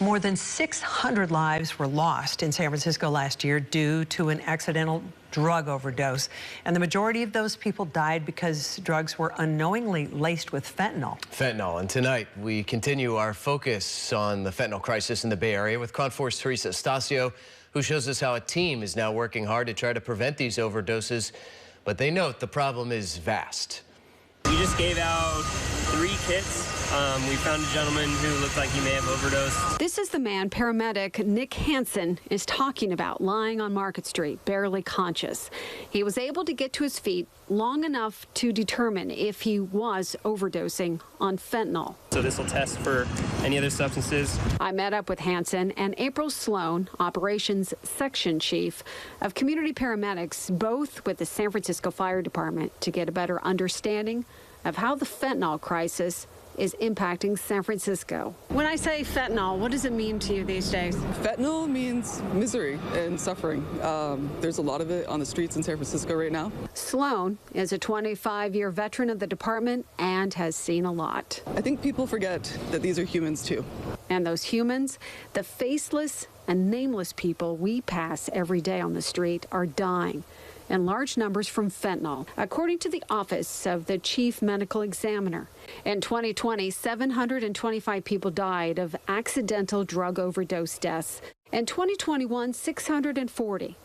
More than 600 lives were lost in San Francisco last year due to an accidental drug overdose. And the majority of those people died because drugs were unknowingly laced with fentanyl. And tonight we continue our focus on the fentanyl crisis in the Bay Area with KRON4's Terisa Estacio, who shows us how a team is now working hard to try to prevent these overdoses. But they note the problem is vast. We just gave out 3 kits. We found a gentleman who looked like he may have overdosed. This is the man paramedic Nick Hansen is talking about, lying on Market Street, barely conscious. He was able to get to his feet long enough to determine if he was overdosing on fentanyl. So this will test for any other substances. I met up with Hansen and April Sloan, operations section chief of community paramedics, both with the San Francisco Fire Department, to get a better understanding of how the fentanyl crisis is impacting San Francisco. When I say fentanyl, what does it mean to you these days? Fentanyl means misery and suffering. There's a lot of it on the streets in San Francisco right now. Sloan is a 25-year veteran of the department and has seen a lot. I think people forget that these are humans too. And those humans, the faceless and nameless people we pass every day on the street, are dying in large numbers from fentanyl, according to the Office of the Chief Medical Examiner. In 2020, 725 people died of accidental drug overdose deaths. In 2021, 640.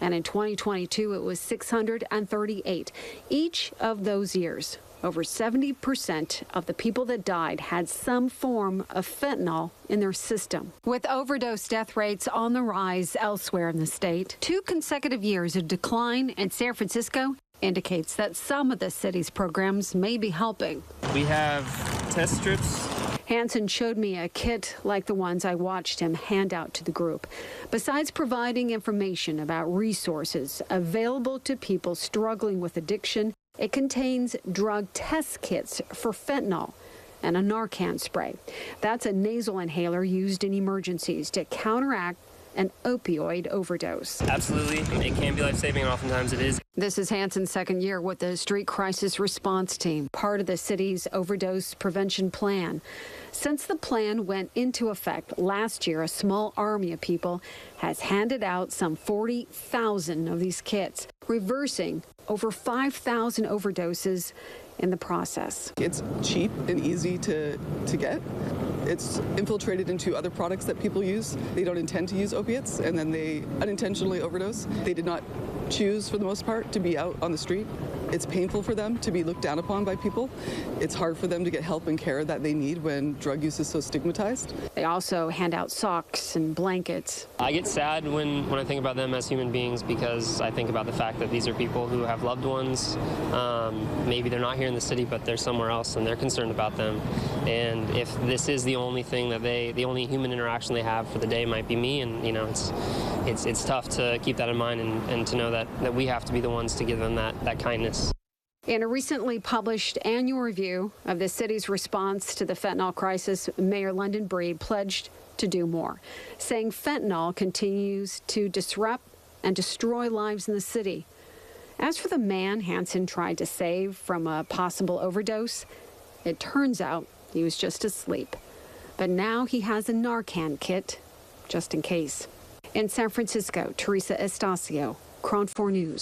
And in 2022, it was 638. Each of those years, over 70% of the people that died had some form of fentanyl in their system. With overdose death rates on the rise elsewhere in the state, 2 consecutive years of decline in San Francisco indicates that some of the city's programs may be helping. We have test strips. Hansen showed me a kit like the ones I watched him hand out to the group. Besides providing information about resources available to people struggling with addiction, it contains drug test kits for fentanyl and a Narcan spray. That's a nasal inhaler used in emergencies to counteract an opioid overdose. Absolutely. It can be life-saving, and oftentimes it is. This is Hansen's second year with the Street Crisis Response Team, part of the city's overdose prevention plan. Since the plan went into effect last year, a small army of people has handed out some 40,000 of these kits, reversing over 5,000 overdoses in the process. It's cheap and easy to get. It's infiltrated into other products that people use. They don't intend to use opiates, and then they unintentionally overdose. They did not choose, for the most part, to be out on the street. It's painful for them to be looked down upon by people. It's hard for them to get help and care that they need when drug use is so stigmatized. They also hand out socks and blankets. I get sad when I think about them as human beings, because I think about the fact that these are people who have loved ones. Maybe they're not here in the city, but they're somewhere else, and they're concerned about them. And if this is the only thing that the only human interaction they have for the day might be me, and it's tough to keep that in mind and to know that we have to be the ones to give them that kindness. In a recently published annual review of the city's response to the fentanyl crisis, Mayor London Breed pledged to do more, saying fentanyl continues to disrupt and destroy lives in the city. As for the man Hansen tried to save from a possible overdose, it turns out he was just asleep. But now he has a Narcan kit, just in case. In San Francisco, Terisa Estacio, KRON4 News.